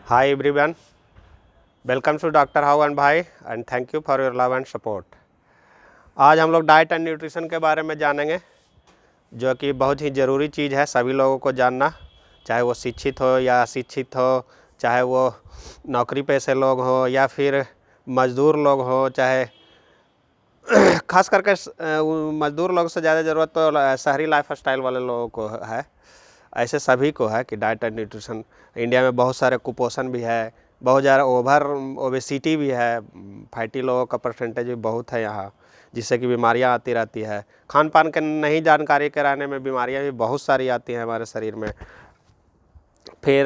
Hi everyone, welcome to Dr. How and Bhai and thank you for your love and support। आज हम लोग diet and nutrition के बारे में जानेंगे, जो कि बहुत ही ज़रूरी चीज़ है सभी लोगों को जानना, चाहे वो शिक्षित हो या अशिक्षित हो, चाहे वो नौकरी पेशे लोग हो या फिर मज़दूर लोग हो, चाहे खास करके मज़दूर लोग से ज़्यादा ज़रूरत तो शहरी लाइफ स्टाइल वाले लोगों को है। ऐसे सभी को है कि डाइट एंड न्यूट्रिशन। इंडिया में बहुत सारे कुपोषण भी है, बहुत ज़्यादा ओबेसिटी भी है, फैटी लोगों का परसेंटेज भी बहुत है यहाँ, जिससे कि बीमारियाँ आती रहती है। खान पान के नहीं जानकारी कराने में बीमारियाँ भी बहुत सारी आती हैं हमारे शरीर में। फिर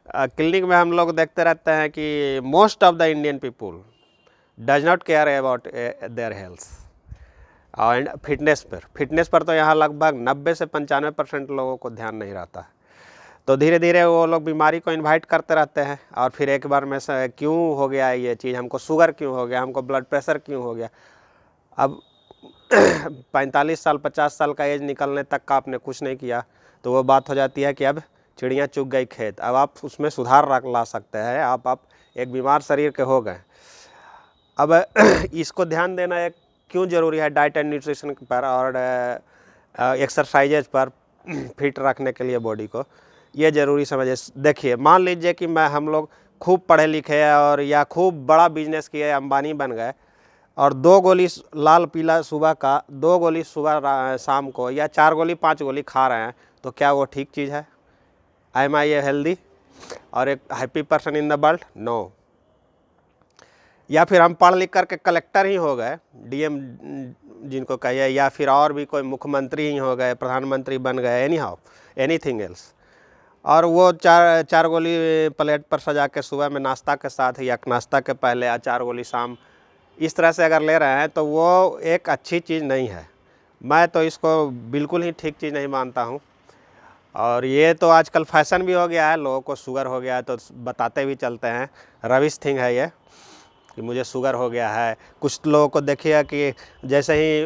क्लिनिक में हम लोग देखते रहते हैं कि most of the Indian people does not care about their health and fitness पर तो यहाँ लगभग 90 से 95% लोगों को ध्यान नहीं रहता है। तो धीरे धीरे वो लोग बीमारी को इनवाइट करते रहते हैं और फिर एक बार में से क्यों हो गया ये चीज़, हमको शुगर क्यों हो गया, हमको ब्लड प्रेशर क्यों हो गया। अब 45 साल 50 साल का एज निकलने तक का आपने कुछ नहीं किया तो वो बात हो जाती है कि अब चिड़ियाँ चुग गई खेत। अब आप उसमें सुधार ला सकते हैं, आप एक बीमार शरीर के हो गए। अब इसको ध्यान देना एक क्यों ज़रूरी है डाइट एंड न्यूट्रिशन पर और एक्सरसाइजेज पर फिट रखने के लिए बॉडी को, ये ज़रूरी समझे। देखिए, मान लीजिए कि हम लोग खूब पढ़े लिखे और या खूब बड़ा बिजनेस किए, अंबानी बन गए और 2 गोली लाल पीला सुबह का, 2 गोली सुबह शाम को या 4 गोली 5 गोली खा रहे हैं, तो क्या वो ठीक चीज़ है? एम आई ए हेल्दी और एक happy person in the world? No. या फिर हम पढ़ लिख करके कलेक्टर ही हो गए, डीएम जिनको कहिए, या फिर और भी कोई मुख्यमंत्री ही हो गए, प्रधानमंत्री बन गए, एनीथिंग एल्स, और वो चार गोली प्लेट पर सजा के सुबह में नाश्ता के साथ या नाश्ता के पहले या 4 गोली शाम, इस तरह से अगर ले रहे हैं तो वो एक अच्छी चीज़ नहीं है। मैं तो इसको बिल्कुल ही ठीक चीज़ नहीं मानता हूँ। और ये तो आजकल फैशन भी हो गया है, लोगों को शुगर हो गया है तो बताते भी चलते हैं, रविश थिंग है ये कि मुझे शुगर हो गया है। कुछ लोगों को देखिए कि जैसे ही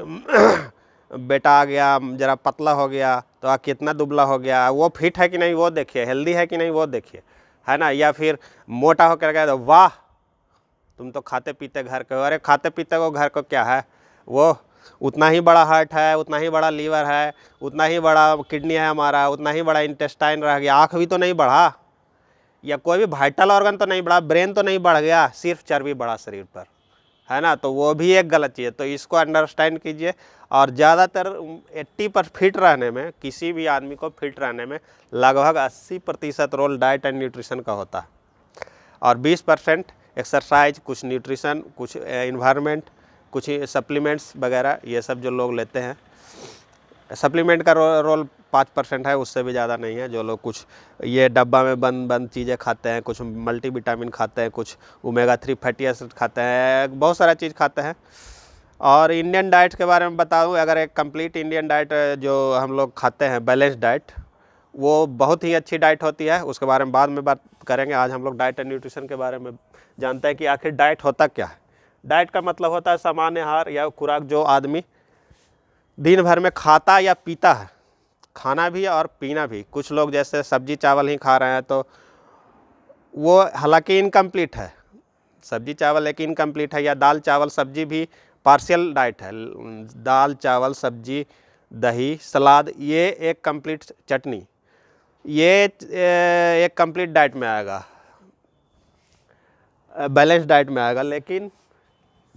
बेटा आ गया, ज़रा पतला हो गया तो कितना दुबला हो गया, वो फिट है कि नहीं वो देखिए, हेल्दी है कि नहीं वो देखिए, है ना। या फिर मोटा होकर गया तो वाह तुम तो खाते पीते घर के हो। अरे खाते पीते को घर को क्या है, वो उतना ही बड़ा हार्ट है, उतना ही बड़ा लीवर है, उतना ही बड़ा किडनी है हमारा, उतना ही बड़ा इंटेस्टाइन रह गया, आँख भी तो नहीं बढ़ा या कोई भी वाइटल ऑर्गन तो नहीं बढ़ा, ब्रेन तो नहीं बढ़ गया, सिर्फ चर्बी बढ़ा शरीर पर, है ना। तो वो भी एक गलत चीज़ है। तो इसको अंडरस्टैंड कीजिए। और ज़्यादातर 80 पर फिट रहने में, किसी भी आदमी को फिट रहने में लगभग 80% रोल डाइट एंड न्यूट्रिशन का होता है और 20% एक्सरसाइज, कुछ न्यूट्रिशन, कुछ इन्वायरमेंट, कुछ सप्लीमेंट्स वगैरह, ये सब जो लोग लेते हैं। सप्लीमेंट का रोल 5% है, उससे भी ज़्यादा नहीं है। जो लोग कुछ ये डब्बा में बंद चीज़ें खाते हैं, कुछ मल्टीविटामिन खाते हैं, कुछ ओमेगा 3 फैटी एसिड खाते हैं, बहुत सारा चीज़ खाते हैं। और इंडियन डाइट के बारे में बताऊँ, अगर एक कंप्लीट इंडियन डाइट जो हम लोग खाते हैं, बैलेंस डाइट, वो बहुत ही अच्छी डाइट होती है। उसके बारे में बाद में बात करेंगे। आज हम लोग डाइट एंड न्यूट्रिशन के बारे में जानते हैं कि आखिर डाइट होता क्या है। डाइट का मतलब होता है सामान्य आहार या खुराक जो आदमी दिन भर में खाता या पीता है, खाना भी और पीना भी। कुछ लोग जैसे सब्जी चावल ही खा रहे हैं तो वो हालांकि इनकम्प्लीट है, सब्जी चावल एक इनकम्प्लीट है, या दाल चावल सब्जी भी पार्शियल डाइट है। दाल चावल सब्जी दही सलाद ये एक कंप्लीट, चटनी ये एक कंप्लीट डाइट में आएगा, बैलेंस डाइट में आएगा। लेकिन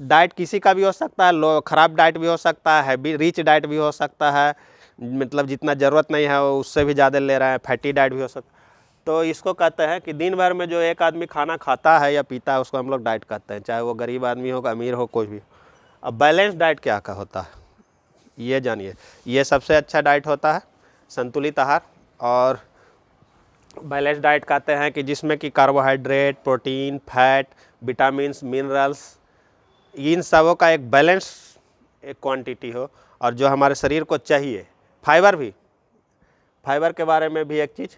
डाइट किसी का भी हो सकता है, लो ख़राब डाइट भी हो सकता है, रिच डाइट भी हो सकता है, मतलब जितना ज़रूरत नहीं है उससे भी ज़्यादा ले रहे हैं, फैटी डाइट भी हो सकता है। तो इसको कहते हैं कि दिन भर में जो एक आदमी खाना खाता है या पीता है उसको हम लोग डाइट कहते हैं, चाहे वो गरीब आदमी हो, अमीर हो, कोई भी। अब बैलेंस डाइट क्या का होता है ये जानिए। ये सबसे अच्छा डाइट होता है, संतुलित आहार। और बैलेंस डाइट कहते हैं कि जिसमें कि carbohydrate, protein, fat, vitamins, minerals, इन सबों का एक बैलेंस एक क्वांटिटी हो और जो हमारे शरीर को चाहिए। फाइबर के बारे में भी एक चीज़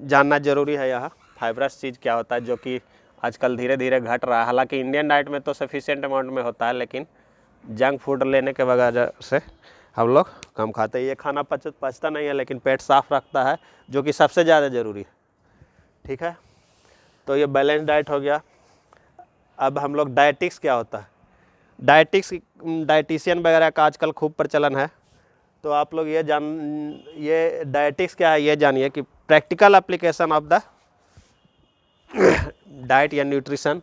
जानना ज़रूरी है यहाँ। फाइबरस चीज़ क्या होता है, जो कि आजकल धीरे धीरे घट रहा है। हालांकि इंडियन डाइट में तो सफिशिएंट अमाउंट में होता है, लेकिन जंक फूड लेने के वजह से हम लोग कम खाते हैं। ये खाना पचता नहीं है, लेकिन पेट साफ रखता है, जो कि सबसे ज़्यादा ज़रूरी है। ठीक है। तो ये बैलेंस डाइट हो गया। अब हम लोग डायटिक्स क्या होता है, डाइटिशियन वगैरह का आजकल खूब प्रचलन है। तो आप लोग ये डायटिक्स क्या है ये जानिए कि practical application of the diet या न्यूट्रिशन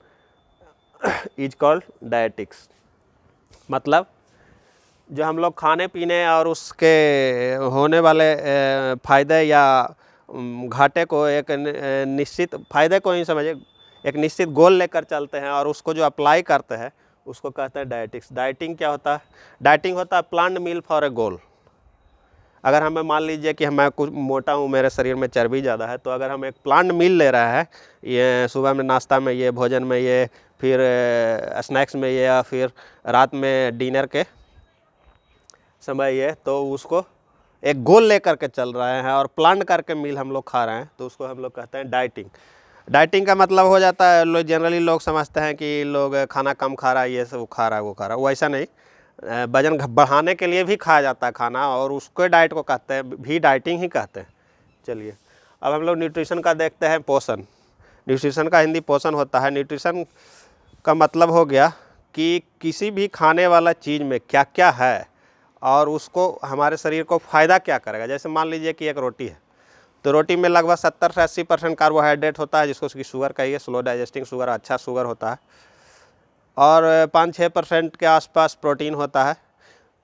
इज कॉल्ड डायटिक्स। मतलब जो हम लोग खाने पीने और उसके होने वाले फ़ायदे या घाटे को एक निश्चित फ़ायदे को ही समझिए, एक निश्चित गोल लेकर चलते हैं और उसको जो अप्लाई करते हैं उसको कहते हैं डाइटिक्स। डाइटिंग क्या होता है, डाइटिंग होता है प्लान्ड मील फॉर ए गोल। अगर हमें मान लीजिए कि मैं कुछ मोटा हूँ, मेरे शरीर में चर्बी ज़्यादा है, तो अगर हम एक प्लान्ड मील ले रहा है, ये सुबह में नाश्ता में ये, भोजन में ये, फिर स्नैक्स में ये, या फिर रात में डिनर के समय ये, तो उसको एक गोल लेकर के चल रहे हैं और प्लान करके मील हम लोग खा रहे हैं, तो उसको हम लोग कहते हैं डाइटिंग। डाइटिंग का मतलब हो जाता है, लोग जनरली लोग समझते हैं कि लोग खाना कम खा रहा है, ये सब खा रहा है वो खा रहा है, वो ऐसा नहीं। वजन बढ़ाने के लिए भी खाया जाता है खाना, और उसको डाइट को कहते हैं, भी डाइटिंग ही कहते हैं। चलिए अब हम लोग न्यूट्रिशन का देखते हैं। पोषण, न्यूट्रिशन का हिंदी पोषण होता है। न्यूट्रिशन का मतलब हो गया कि किसी भी खाने वाला चीज़ में क्या क्या है और उसको हमारे शरीर को फ़ायदा क्या करेगा। जैसे मान लीजिए कि एक रोटी है, तो रोटी में लगभग 70 से 80% कार्बोहाइड्रेट होता है, जिसको उसकी शुगर कहिए, स्लो डाइजेस्टिंग शुगर, अच्छा शुगर होता है, और 5-6% के आसपास प्रोटीन होता है,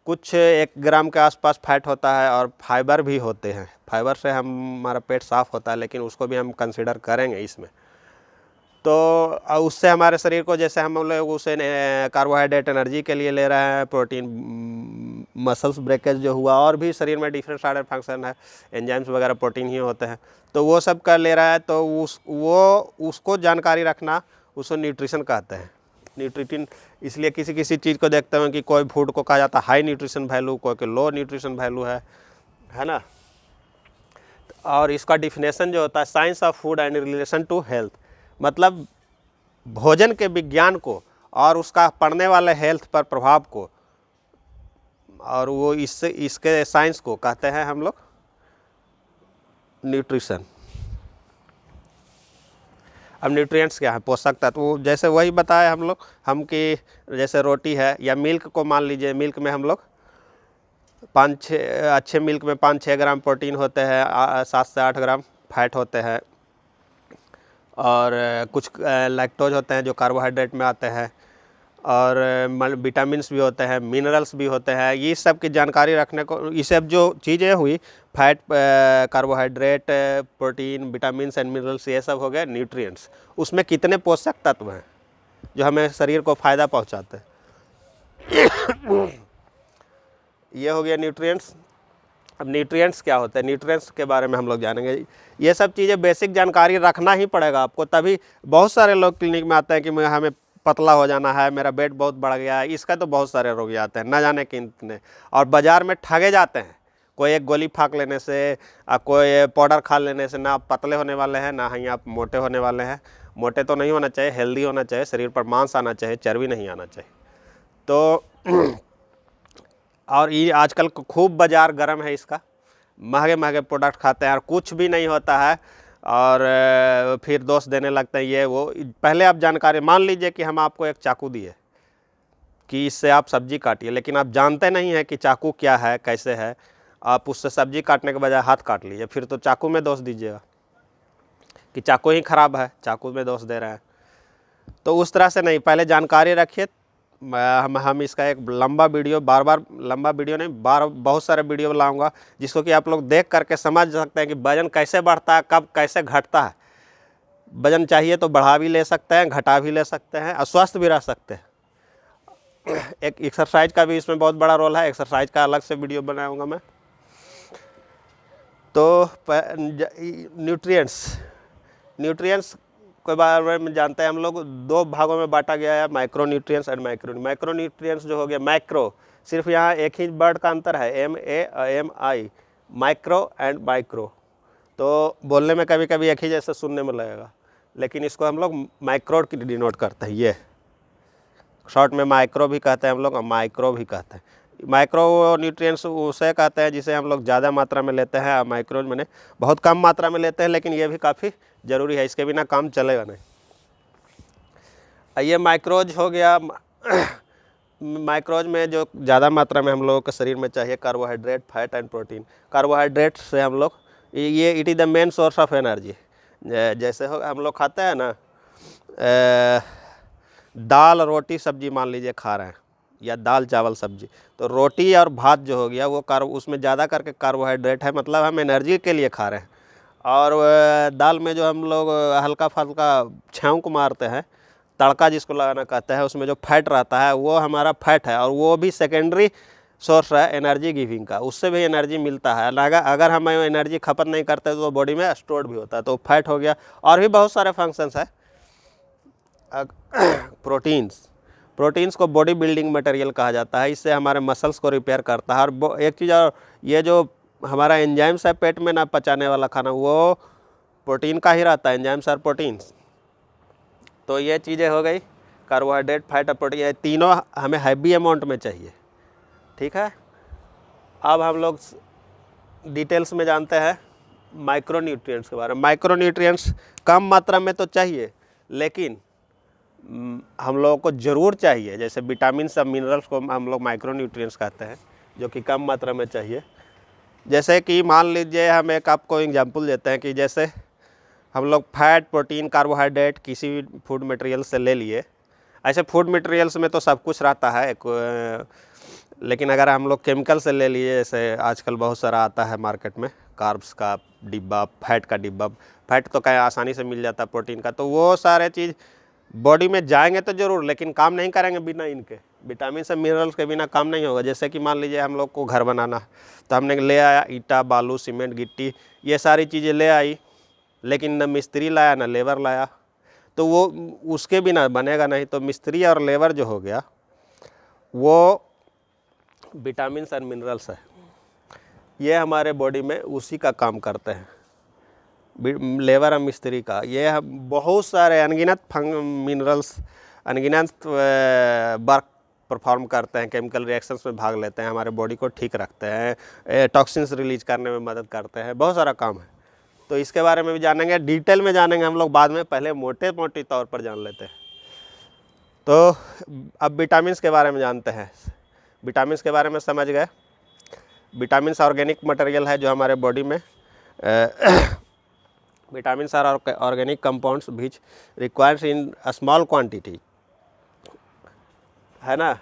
कुछ 1 ग्राम के आसपास फैट होता है, और फाइबर भी होते हैं। फाइबर से हमारा पेट साफ़ होता है, लेकिन उसको भी हम कंसिडर करेंगे इसमें। तो उससे हमारे शरीर को, जैसे हम लोग उसे कार्बोहाइड्रेट एनर्जी के लिए ले रहे हैं, प्रोटीन मसल्स ब्रेकेज जो हुआ, और भी शरीर में डिफरेंट सारे फंक्शन है, एंजाइम्स वगैरह प्रोटीन ही होते हैं, तो वो सब का ले रहा है, तो उसको जानकारी रखना, उसको न्यूट्रिशन कहते हैं। न्यूट्रिटिन इसलिए किसी किसी चीज़ को देखते हैं कि कोई फूड को कहा जाता है हाई न्यूट्रिशन वैल्यू, कोई के लो न्यूट्रिशन वैल्यू है ना। और इसका डिफिनेशन जो होता है, science of food and relation to health, मतलब भोजन के विज्ञान को और उसका पड़ने वाले हेल्थ पर प्रभाव को, और वो इसके साइंस को कहते हैं हम लोग न्यूट्रिशन। अब न्यूट्रिएंट्स क्या है, पोषक तत्व, जैसे वही बताया हम कि जैसे रोटी है या मिल्क को मान लीजिए, मिल्क में हम लोग 5-6 अच्छे मिल्क में 5-6 ग्राम प्रोटीन होते हैं, 7 से 8 ग्राम फैट होते हैं, और कुछ लैक्टोज होते हैं जो कार्बोहाइड्रेट में आते हैं, और विटामिन्स भी होते हैं, मिनरल्स भी होते हैं। ये सब की जानकारी रखने को, ये सब जो चीज़ें हुई, fat, carbohydrate, protein, vitamins and minerals, ये सब हो गए न्यूट्रिएंट्स। उसमें कितने पोषक तत्व हैं जो हमें शरीर को फ़ायदा पहुंचाते हैं। ये हो गया न्यूट्रिएंट्स। अब न्यूट्रिएंट्स क्या होते हैं, न्यूट्रिएंट्स के बारे में हम लोग जानेंगे। ये सब चीज़ें बेसिक जानकारी रखना ही पड़ेगा आपको, तभी बहुत सारे लोग क्लिनिक में आते हैं कि हमें पतला हो जाना है, मेरा वेट बहुत बढ़ गया है, इसका तो बहुत सारे रोगी आते हैं, न जाने कितने, और बाज़ार में ठगे जाते हैं। कोई एक गोली फाँक लेने से, कोई पाउडर खा लेने से ना आप पतले होने वाले हैं, ना ही आप मोटे होने वाले हैं। मोटे तो नहीं होना चाहिए, हेल्दी होना चाहिए, शरीर पर मांस आना चाहिए, चर्बी नहीं आना चाहिए। तो और ये आजकल खूब बाज़ार गर्म है इसका, महंगे महंगे प्रोडक्ट खाते हैं और कुछ भी नहीं होता है, और फिर दोष देने लगते हैं ये वो। पहले आप जानकारी, मान लीजिए कि हम आपको एक चाकू दिए कि इससे आप सब्जी काटिए, लेकिन आप जानते नहीं हैं कि चाकू क्या है, कैसे है, आप उससे सब्जी काटने के बजाय हाथ काट लीजिए, फिर तो चाकू में दोष दीजिएगा कि चाकू ही ख़राब है, चाकू में दोष दे रहे हैं। तो उस तरह से नहीं, पहले जानकारी रखिए। हम इसका एक लंबा वीडियो, बार लंबा वीडियो नहीं, बहुत सारे वीडियो लाऊंगा, जिसको कि आप लोग देख करके समझ सकते हैं कि वजन कैसे बढ़ता है, कब कैसे घटता है। वजन चाहिए तो बढ़ा भी ले सकते हैं, घटा भी ले सकते हैं, और स्वस्थ भी रह सकते हैं। एक एक्सरसाइज का भी इसमें बहुत बड़ा रोल है, एक्सरसाइज का अलग से वीडियो बनाऊंगा मैं। तो न्यूट्रिएंट्स के बारे में जानते हैं हम लोग। 2 भागों में बांटा गया है, micro nutrients and micro nutrients जो हो गया माइक्रो, सिर्फ यहाँ एक ही वर्ड का अंतर है, MAI, माइक्रो एंड माइक्रो। तो बोलने में कभी कभी एक ही जैसे सुनने में लगेगा, लेकिन इसको हम लोग माइक्रो की डिनोट करते हैं। ये शॉर्ट में माइक्रो भी कहते हैं हम लोग, और माइक्रो भी कहते हैं। माइक्रो न्यूट्रिएंट्स उसे कहते हैं जिसे हम लोग ज़्यादा मात्रा में लेते हैं, माइक्रो मैंने बहुत कम मात्रा में लेते हैं, लेकिन ये भी काफ़ी ज़रूरी है, इसके बिना काम चलेगा नहीं। ये माइक्रोज हो गया। माइक्रोज में जो ज़्यादा मात्रा में हम लोगों के शरीर में चाहिए carbohydrate, fat and protein. Carbohydrate से हम लोग ये it is the main source of energy. जैसे हम लोग खाते हैं ना दाल रोटी सब्जी मान लीजिए खा रहे हैं, या दाल चावल सब्जी, तो रोटी और भात जो हो गया वो उसमें ज़्यादा करके कार्बोहाइड्रेट है, मतलब हम एनर्जी के लिए खा रहे हैं। और दाल में जो हम लोग हल्का फुल्का छौंक मारते हैं, तड़का जिसको लगाना कहते हैं, उसमें जो फैट रहता है वो हमारा फैट है, और वो भी सेकेंडरी सोर्स है एनर्जी गिविंग का, उससे भी एनर्जी मिलता है। अगर हम एनर्जी खपत नहीं करते तो बॉडी में स्टोर भी होता है, तो फैट हो गया। और भी बहुत सारे फंक्शंस है। प्रोटीन्स को बॉडी बिल्डिंग मटेरियल कहा जाता है, इससे हमारे मसल्स को रिपेयर करता है। और एक चीज़ और, ये जो हमारा एंजाइम्स है पेट में ना पचाने वाला खाना, वो प्रोटीन का ही रहता है, एंजाइम्स और प्रोटीन्स। तो ये चीज़ें हो गई, कार्बोहाइड्रेट, फैट और प्रोटीन, ये तीनों हमें हैवी अमाउंट में चाहिए। ठीक है, अब हम लोग डिटेल्स में जानते हैं माइक्रो न्यूट्रिएंट्स के बारे में। माइक्रो न्यूट्रिएंट्स कम मात्रा में तो चाहिए, लेकिन हम लोगों को ज़रूर चाहिए। जैसे विटामिन और मिनरल्स को हम लोग माइक्रो न्यूट्रिएंट्स कहते हैं, जो कि कम मात्रा में चाहिए। जैसे कि मान लीजिए हम एक आपको एग्जांपल देते हैं कि जैसे हम लोग फैट, प्रोटीन, कार्बोहाइड्रेट किसी भी फूड मटेरियल से ले लिए। ऐसे फूड मटेरियल्स में तो सब कुछ रहता है लेकिन अगर हम लोग केमिकल से ले लिए, जैसे आजकल बहुत सारा आता है मार्केट में, कार्ब्स का डिब्बा, फैट का डिब्बा, फैट तो कहीं आसानी से मिल जाता है, प्रोटीन का, तो वो सारे चीज़ बॉडी में जाएंगे तो ज़रूर, लेकिन काम नहीं करेंगे बिना इनके। विटामिन से मिनरल्स के बिना काम नहीं होगा। जैसे कि मान लीजिए हम लोग को घर बनाना है, तो हमने ले आया ईंटा, बालू, सीमेंट, गिट्टी, ये सारी चीज़ें ले आई, लेकिन न मिस्त्री लाया न लेबर लाया, तो वो उसके बिना बनेगा नहीं। तो मिस्त्री और लेबर जो हो गया वो विटामिन और मिनरल्स है, ये हमारे बॉडी में उसी का काम करते हैं, लेबर और मिस्त्री का। ये बहुत सारे अनगिनत मिनरल्स, अनगिनत वर्क परफॉर्म करते हैं, केमिकल रिएक्शंस में भाग लेते हैं, हमारे बॉडी को ठीक रखते हैं, टॉक्सिन्स रिलीज करने में मदद करते हैं, बहुत सारा काम है। तो इसके बारे में भी जानेंगे, डिटेल में जानेंगे हम लोग बाद में, पहले मोटे मोटे तौर पर जान लेते हैं। तो अब विटामिन्स के बारे में जानते हैं। विटामिन्स के बारे में समझ गए। विटामिन्स ऑर्गेनिक मटेरियल है जो हमारे बॉडी में vitamins are organic compounds which requires in small quantity, है ना।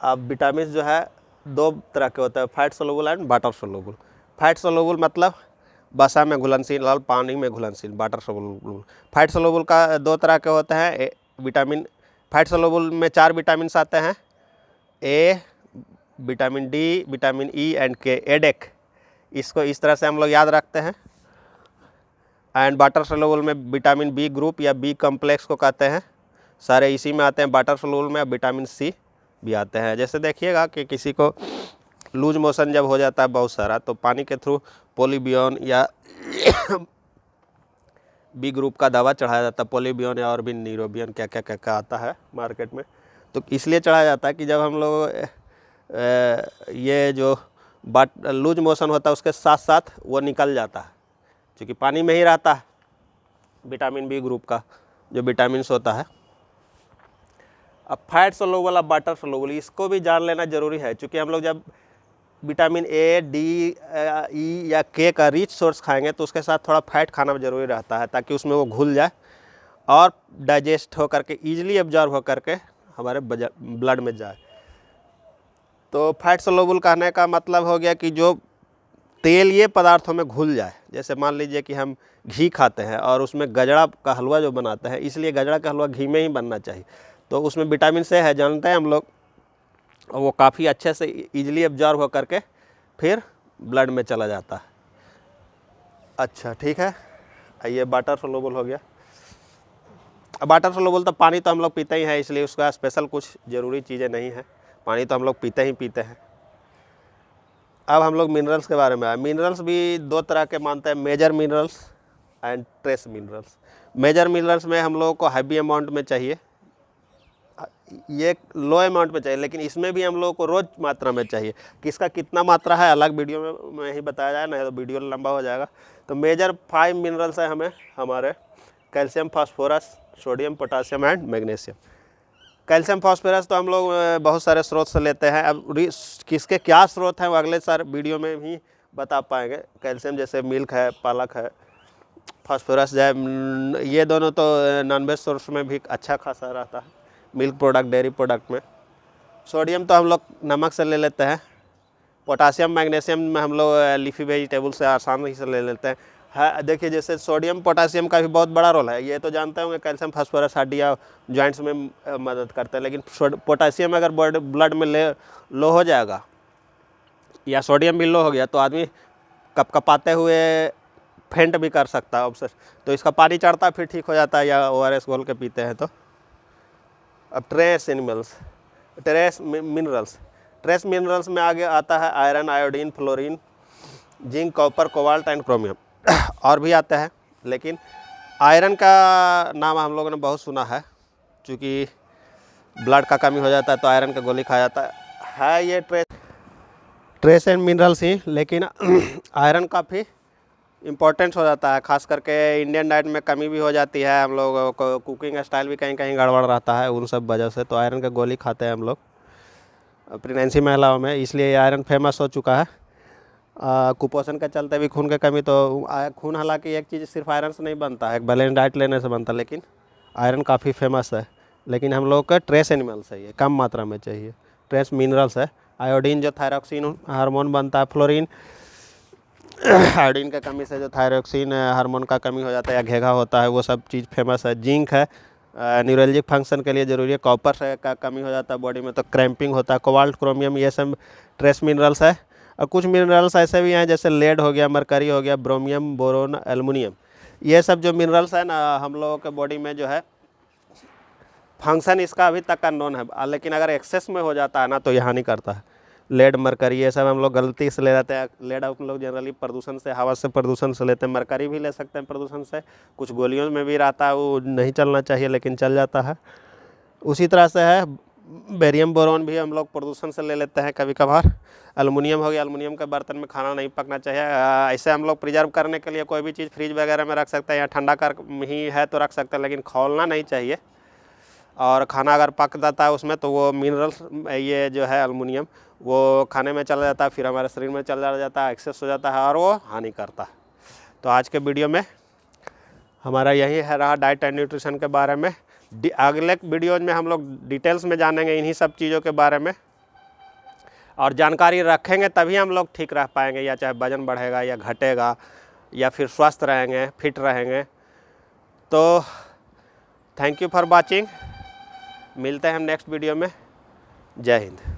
अब विटामिन्स जो है दो तरह के होते हैं, fat soluble and water soluble. Fat soluble मतलब वसा में घुलनशील और पानी में घुलनशील, वाटर सोलुबल। फैट सोलुबल का दो तरह के होते हैं विटामिन। फैट सोलुबल में 4 विटामिन आते हैं, A, vitamin D, vitamin E and K, एडेक। इसको इस तरह से हम लोग याद रखते हैं। एंड वाटर सोलुबल में विटामिन बी ग्रुप या बी कॉम्प्लेक्स को कहते हैं, सारे इसी में आते हैं। वाटर सोलुबल में विटामिन सी भी आते हैं। जैसे देखिएगा कि किसी को लूज मोशन जब हो जाता है बहुत सारा, तो पानी के थ्रू पोलिबियन या बी ग्रुप का दवा चढ़ाया जाता है, पोलिबियन या और भी नीरोबियन, क्या क्या क्या क्या आता है मार्केट में। तो इसलिए चढ़ाया जाता है कि जब हम लोग ये जो लूज मोशन होता है उसके साथ साथ वो निकल जाता है, क्योंकि पानी में ही रहता है विटामिन बी ग्रुप का जो विटामिन्स होता है। अब फैट सोलुबल और वाटर सोलुबल, इसको भी जान लेना ज़रूरी है, क्योंकि हम लोग जब विटामिन ए, डी, ई या के का रिच सोर्स खाएंगे तो उसके साथ थोड़ा फैट खाना ज़रूरी रहता है, ताकि उसमें वो घुल जाए और डाइजेस्ट हो करके ईजिली एब्जॉर्ब हो करके हमारे ब्लड में जाए। तो फैट सोलुबल कहने का मतलब हो गया कि जो तेल ये पदार्थों में घुल जाए। जैसे मान लीजिए कि हम घी खाते हैं और उसमें गजड़ा का हलवा जो बनाते हैं, इसलिए गजड़ा का हलवा घी में ही बनना चाहिए, तो उसमें विटामिन से है, जानते हैं हम लोग, और वो काफ़ी अच्छे से इजीली एब्जॉर्ब हो करके फिर ब्लड में चला जाता है। अच्छा ठीक है, ये वाटर सोलुबल हो गया। अब वाटर सोलुबल तो पानी तो हम लोग पीते ही हैं, इसलिए उसका स्पेशल कुछ ज़रूरी चीज़ें नहीं है, पानी तो हम लोग पीते ही पीते हैं। अब हम लोग मिनरल्स के बारे में आए। मिनरल्स भी दो तरह के मानते हैं, major minerals and trace minerals. Major minerals में हम लोगों को हैवी अमाउंट में चाहिए, ये लो अमाउंट में चाहिए, लेकिन इसमें भी हम लोगों को रोज़ मात्रा में चाहिए। किसका कितना मात्रा है अलग वीडियो में ही बताया जाए, नहीं तो वीडियो लंबा हो जाएगा। तो मेजर 5 मिनरल्स है हमें हमारे, calcium, phosphorus, sodium, potassium and magnesium. Calcium phosphorus तो हम लोग बहुत सारे स्रोत से लेते हैं। अब किसके क्या स्रोत हैं वो अगले सारे वीडियो में भी बता पाएंगे। कैल्शियम जैसे मिल्क है, पालक है, फास्फोरस जो है ये दोनों तो नॉन वेज सोर्स में भी अच्छा खासा रहता है, मिल्क प्रोडक्ट, डेयरी प्रोडक्ट में। सोडियम तो हम लोग नमक से ले लेते हैं। पोटासियम, मैग्नीशियम में हम लोग लीफी वेजिटेबल से आसानी से ले लेते हैं। देखिए जैसे सोडियम पोटासियम का भी बहुत बड़ा रोल है, ये तो जानते होंगे। कैल्शियम फास्फोरस हड्डियाँ जॉइंट्स में मदद करते हैं, लेकिन पोटासियम अगर ब्लड में लो हो जाएगा या सोडियम भी लो हो गया तो आदमी कपकपाते हुए फेंट भी कर सकता है ऑब्सेस, तो इसका पानी चढ़ता है फिर ठीक हो जाता है, या ORS घोल के पीते हैं तो। अब ट्रेस मिनरल्स में आगे आता है iron, iodine, fluorine, zinc, copper, cobalt and chromium और भी आता है। लेकिन आयरन का नाम हम लोगों ने बहुत सुना है, क्योंकि ब्लड का कमी हो जाता है तो आयरन का गोली खाया जाता है। ये ट्रेस एंड मिनरल्स ही, लेकिन आयरन काफ़ी इम्पोर्टेंट हो जाता है, खास करके इंडियन डाइट में कमी भी हो जाती है। हम लोग को कुकिंग स्टाइल भी कहीं कहीं गड़बड़ रहता है, उन सब वजह से तो आयरन का गोली खाते हैं हम लोग प्रेगनेंसी महिलाओं में, इसलिए आयरन फेमस हो चुका है। कुपोषण के चलते भी खून की कमी, तो खून हालांकि एक चीज़ सिर्फ आयरन से नहीं बनता है, एक बैलेंस डाइट लेने से बनता है, लेकिन आयरन काफ़ी फेमस है। लेकिन हम लोग का ट्रेस एनिमल्स है, ये कम मात्रा में चाहिए। ट्रेस मिनरल्स है। आयोडीन जो थायरॉक्सिन हार्मोन बनता है, फ्लोरीन आयोडीन की कमी से जो थायरॉक्सिन हार्मोन का कमी हो जाता है या घेघा होता है, वो सब चीज़ फेमस है। जिंक है, न्यूरोलॉजिक फंक्शन के लिए ज़रूरी है। कॉपर से का कमी हो जाता है बॉडी में तो क्रैम्पिंग होता है। कोबाल्ट, क्रोमियम, ये सब ट्रेस मिनरल्स है। और कुछ मिनरल्स ऐसे भी हैं जैसे लेड हो गया, मरकरी हो गया, ब्रोमियम, बोरोन, एल्युमिनियम। ये सब जो मिनरल्स है ना हम लोगों के बॉडी में जो है फंक्शन इसका अभी तक अननोन है, लेकिन अगर एक्सेस में हो जाता है ना तो ये हानि करता है। लेड, मरकरी ये सब हम लोग गलती से ले जाते हैं। लेड हम लोग जनरली प्रदूषण से, हवा से प्रदूषण से लेते हैं। मरकरी भी ले सकते हैं प्रदूषण से, कुछ गोलियों में भी रहता है, वो नहीं चलना चाहिए लेकिन चल जाता है। उसी तरह से है बेरियम, बोरोन भी हम लोग प्रदूषण से ले लेते हैं कभी कभार। एल्युमिनियम हो गया, एल्युमिनियम के बर्तन में खाना नहीं पकना चाहिए। ऐसे हम लोग प्रिजर्व करने के लिए कोई भी चीज़ फ्रिज वगैरह में रख सकते हैं या ठंडा कर ही है तो रख सकते हैं, लेकिन खोलना नहीं चाहिए। और खाना अगर पक जाता है उसमें तो वो मिनरल्स, ये जो है एल्युमिनियम, वो खाने में चला जाता है, फिर हमारे शरीर में चला जाता है, एक्सेस हो जाता है और वो हानि करता है। तो आज के वीडियो में हमारा यही है रहा डाइट एंड न्यूट्रिशन के बारे में। अगले वीडियोज में हम लोग डिटेल्स में जानेंगे इन्हीं सब चीज़ों के बारे में, और जानकारी रखेंगे तभी हम लोग ठीक रह पाएंगे, या चाहे वजन बढ़ेगा या घटेगा या फिर स्वस्थ रहेंगे, फिट रहेंगे। तो थैंक यू फॉर वॉचिंग, मिलते हैं हम नेक्स्ट वीडियो में। जय हिंद।